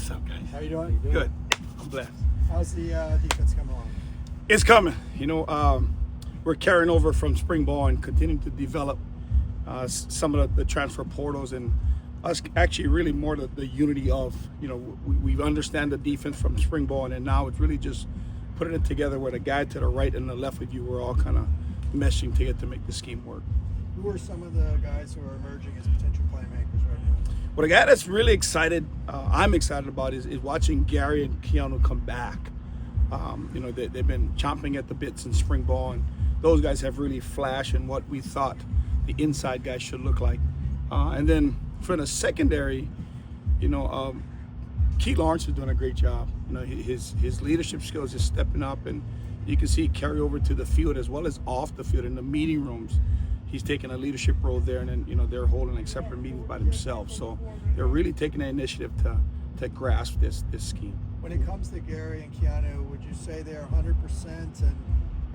What's up, guys? How you doing? Good. I'm blessed. How's the defense coming along? It's coming. We're carrying over from spring ball and continuing to develop some of the transfer portals, and us actually really more the unity of, we understand the defense from spring ball, and then now it's really just putting it together where the guy to the right and the left of you were all kind of meshing together to make the scheme work. Who are some of the guys who are emerging as potential playmakers right now? Well, a guy that's really excited, I'm excited about, is watching Gary and Keanu come back. They've been chomping at the bits in spring ball, and those guys have really flashed in what we thought the inside guys should look like. And then for the secondary, Key Lawrence is doing a great job. His leadership skills is stepping up, and you can see it carry over to the field as well as off the field in the meeting rooms. He's taking a leadership role there, and then they're holding like separate meetings by themselves. So they're really taking the initiative to grasp this scheme. When it comes to Gary and Keanu, would you say they're 100%, and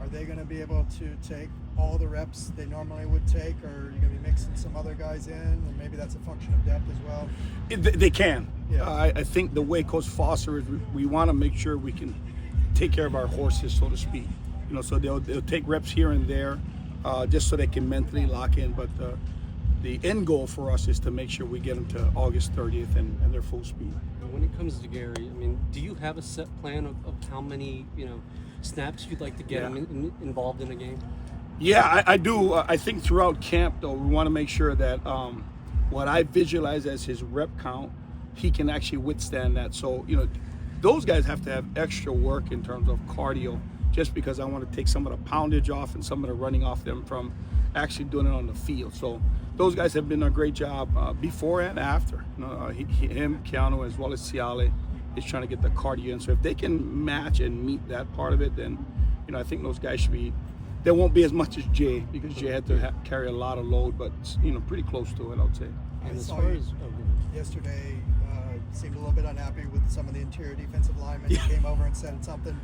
are they going to be able to take all the reps they normally would take, or are you going to be mixing some other guys in, and maybe that's a function of depth as well? They can. Yeah. I think the way Coach Foster is, we want to make sure we can take care of our horses, so to speak. So they'll take reps here and there, just so they can mentally lock in. But the end goal for us is to make sure we get them to August 30th and they're full speed. When it comes to Gary, do you have a set plan of how many snaps you'd like to get him involved in a game? Yeah, I do. I think throughout camp, though, we want to make sure that what I visualize as his rep count, he can actually withstand that. So, those guys have to have extra work in terms of cardio, just because I want to take some of the poundage off and some of the running off them from actually doing it on the field. So those guys have been a great job before and after. Him, Keanu, as well as Ciale is trying to get the cardio in. So if they can match and meet that part of it, then I think those guys should be. There won't be as much as Jay, because Jay had to carry a lot of load, but pretty close to it, I would say. And as far as yesterday, seemed a little bit unhappy with some of the interior defensive linemen. He came over and said something.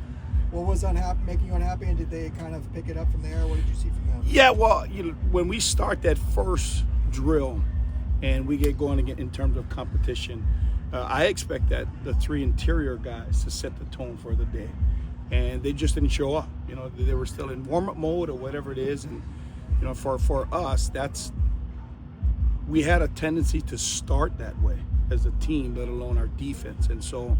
What was making you unhappy, and did they kind of pick it up from there? What did you see from them? Yeah, well, when we start that first drill and we get going again in terms of competition, I expect that the three interior guys to set the tone for the day. And they just didn't show up. They were still in warm-up mode or whatever it is. And, for us, we had a tendency to start that way as a team, let alone our defense. And so,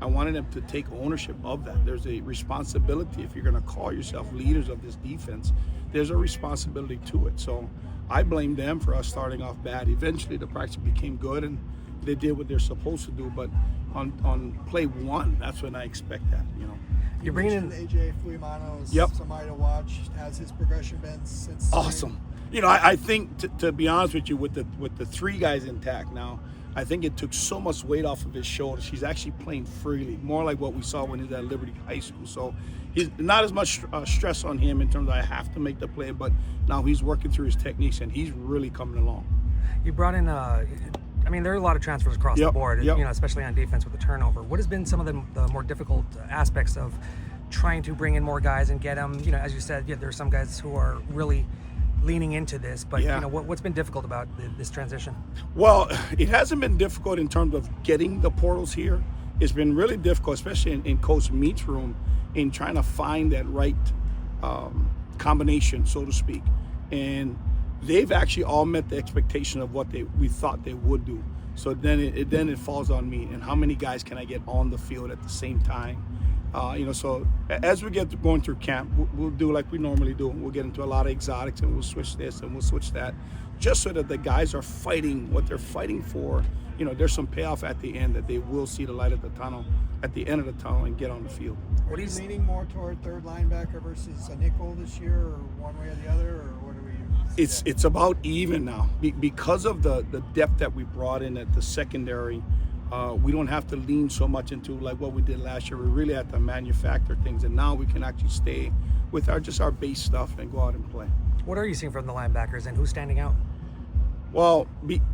I wanted them to take ownership of that. There's a responsibility. If you're going to call yourself leaders of this defense, there's a responsibility to it. So I blame them for us starting off bad. Eventually, the practice became good, and they did what they're supposed to do. But on play one, that's when I expect that. You're bringing in AJ Fuimano as somebody to watch. Has his progression been since? Awesome. I think to be honest with you, with the three guys intact now, I think it took so much weight off of his shoulders. He's actually playing freely, more like what we saw when he was at Liberty High School. So he's not as much stress on him in terms of I have to make the play, but now he's working through his techniques, and he's really coming along. You brought in, there are a lot of transfers across the board, especially on defense with the turnover. What has been some of the more difficult aspects of trying to bring in more guys and get them, as you said, there are some guys who are really leaning into this, but what's been difficult about this transition? Well, it hasn't been difficult in terms of getting the portals here. It's been really difficult, especially in Coach Meat's room, in trying to find that right combination, so to speak. And they've actually all met the expectation of what we thought they would do. So then it falls on me, and how many guys can I get on the field at the same time? So as we get going through camp, we'll do like we normally do. We'll get into a lot of exotics, and we'll switch this and we'll switch that, just so that the guys are fighting what they're fighting for. There's some payoff at the end, that they will see the light at the end of the tunnel and get on the field. Are you leaning more toward third linebacker versus a nickel this year, or one way or the other, or what are we? It's about even now because of the depth that we brought in at the secondary. We don't have to lean so much into like what we did last year. We really had to manufacture things, and now we can actually stay with our base stuff and go out and play. What are you seeing from the linebackers, and who's standing out? Well,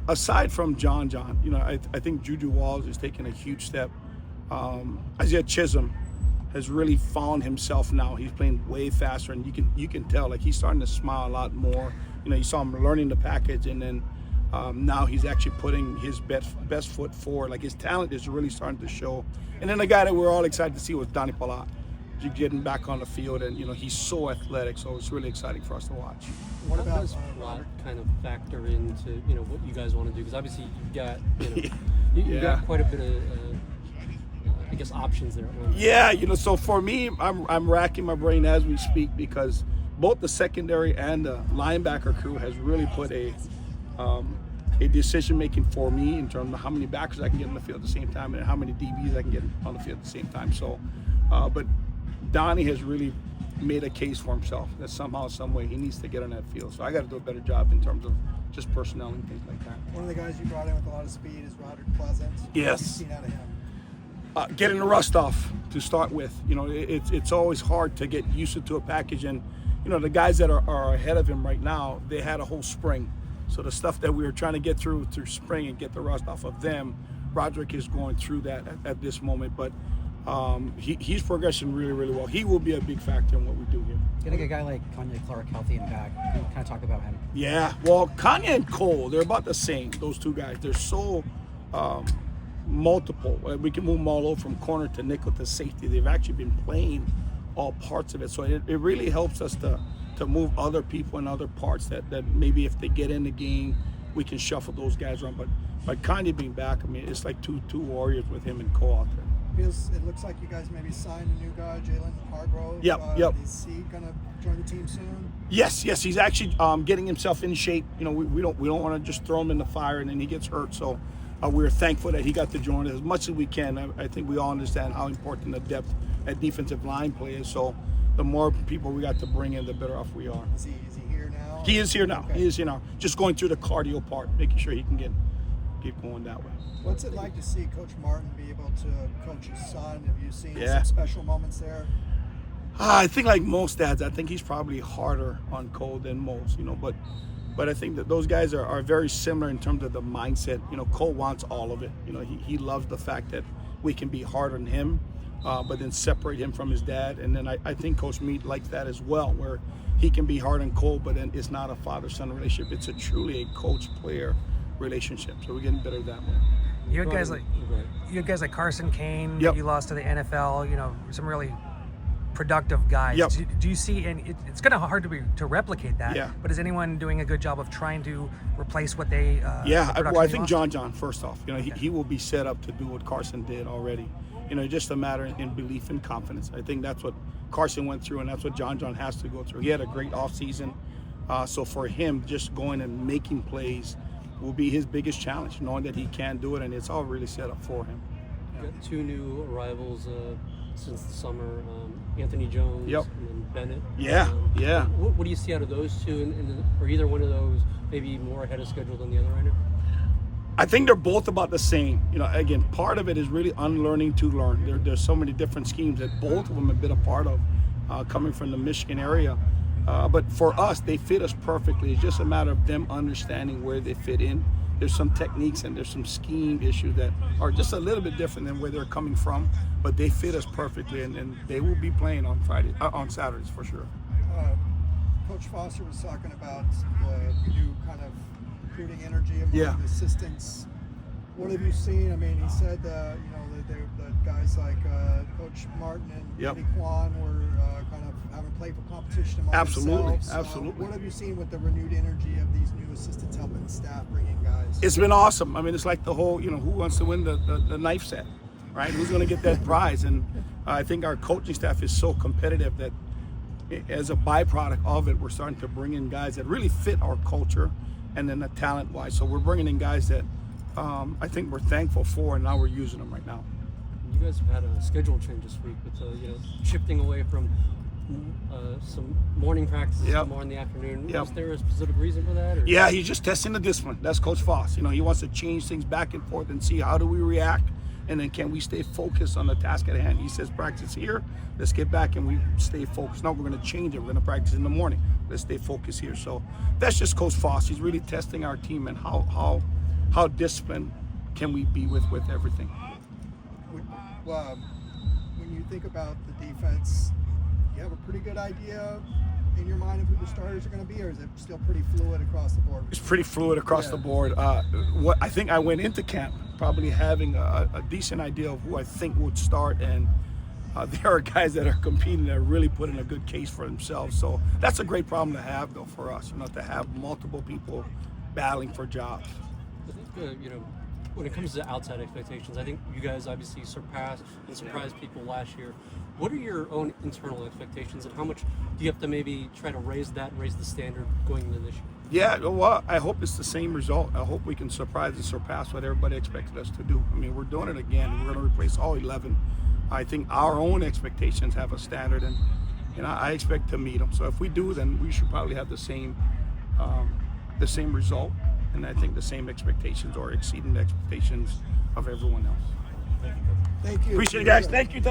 aside from John, I think Juju Walls is taking a huge step. Isaiah Chisholm has really found himself now. He's playing way faster, and you can tell like he's starting to smile a lot more. You saw him learning the package, and then now he's actually putting his best foot forward. Like his talent is really starting to show. And then the guy that we're all excited to see was Donnie Palat. Getting back on the field, and he's so athletic, so it's really exciting for us to watch. What How about does plot kind of factor into what you guys want to do? Because obviously you've got you've got quite a bit of I guess options there. Yeah, so for me, I'm racking my brain as we speak, because both the secondary and the linebacker crew has really put a decision making for me in terms of how many backers I can get on the field at the same time and how many DBs I can get on the field at the same time. So, but Donnie has really made a case for himself that somehow, some way, he needs to get on that field. So I got to do a better job in terms of just personnel and things like that. one of the guys you brought in with a lot of speed is Roderick Pleasant? Yes. What have you seen out of him? Getting the rust off to start with. It's always hard to get used to a package, and the guys that are ahead of him right now, they had a whole spring. So the stuff that we were trying to get through spring and get the rust off of them, Roderick is going through that at this moment. But he's progressing really, really well. He will be a big factor in what we do here. Getting a guy like Kanye Clark healthy and back, can you kind of talk about him? Yeah, well, Kanye and Cole, they're about the same, those two guys. They're so multiple. We can move them all over from corner to nickel to safety. They've actually been playing all parts of it. So it really helps us to move other people in other parts that maybe if they get in the game, we can shuffle those guys around. But Kanye being back, I mean, it's like two warriors with him and Cole out there. It looks like you guys maybe signed a new guy, Jalen Hargrove. Yep. Is he gonna join the team soon? Yes. He's actually getting himself in shape. We don't want to just throw him in the fire and then he gets hurt. So we're thankful that he got to join as much as we can. I think we all understand how important the depth at defensive line play is. So the more people we got to bring in, the better off we are. Is he here now? He is here now. Okay. He is here now. Just going through the cardio part, making sure he can keep going that way. What's it like to see Coach Martin be able to coach his son? Have you seen Yeah. some special moments there? I think like most dads, I think he's probably harder on Cole than most, but I think that those guys are very similar in terms of the mindset. Cole wants all of it. He loves the fact that we can be hard on him, but then separate him from his dad. And then I think Coach Meade likes that as well, where he can be hard on Cole, but then it's not a father-son relationship. It's truly a coach-player relationship. So we're getting better that way. You had guys like Carson Kane. Yep. You lost to the NFL. Some really productive guys. Yep. Do you see? And it's kind of hard to replicate that. Yeah. But is anyone doing a good job of trying to replace what they? I think John. First off, he will be set up to do what Carson did already. Just a matter in belief and confidence. I think that's what Carson went through, and that's what John has to go through. He had a great offseason. So for him, just going and making plays will be his biggest challenge, knowing that he can do it, and it's all really set up for him. Got two new arrivals since the summer, Anthony Jones Yep. and then Bennett. Yeah. What do you see out of those two, and are either one of those maybe more ahead of schedule than the other right now? I think they're both about the same. Again, part of it is really unlearning to learn. There's so many different schemes that both of them have been a part of, coming from the Michigan area. But for us, they fit us perfectly. It's just a matter of them understanding where they fit in. There's some techniques and there's some scheme issues that are just a little bit different than where they're coming from, but they fit us perfectly, and they will be playing on Saturdays for sure. Coach Foster was talking about the new kind of recruiting energy among Yeah. the assistants. What have you seen? I mean, he said the guys like Coach Martin and Yep. Eddie Kwan were kind of having playful competition among Absolutely. themselves. What have you seen with the renewed energy of these new assistants helping the staff bring in guys? It's been awesome. I mean, it's like the whole, who wants to win the knife set, right? Who's going to get that prize? And I think our coaching staff is so competitive that as a byproduct of it, we're starting to bring in guys that really fit our culture and then the talent-wise. So we're bringing in guys that I think we're thankful for, and now we're using them right now. You guys have had a schedule change this week with shifting away from some morning practices to Yep. more in the afternoon. Yep. Was there a specific reason for that? Or? Yeah, he's just testing the discipline. That's Coach Foss. He wants to change things back and forth and see how do we react, and then can we stay focused on the task at hand. He says practice here, let's get back and we stay focused. No, we're going to change it. We're going to practice in the morning. Let's stay focused here. So that's just Coach Foss. He's really testing our team and how disciplined can we be with everything. When you think about the defense, you have a pretty good idea in your mind of who the starters are going to be, or is it still pretty fluid across the board? It's pretty fluid across the board. What I think I went into camp probably having a decent idea of who I think would start, and there are guys that are competing that are really putting a good case for themselves. So that's a great problem to have, though, for us, to have multiple people battling for jobs. I think, when it comes to outside expectations, I think you guys obviously surpassed and surprised people last year. What are your own internal expectations, and how much do you have to maybe try to raise the standard going into this year? Yeah, well, I hope it's the same result. I hope we can surprise and surpass what everybody expected us to do. I mean, we're doing it again. We're going to replace all 11. I think our own expectations have a standard, and I expect to meet them. So if we do, then we should probably have the same result, and I think the same expectations or exceeding the expectations of everyone else. Thank you. Appreciate it, guys. Thank you.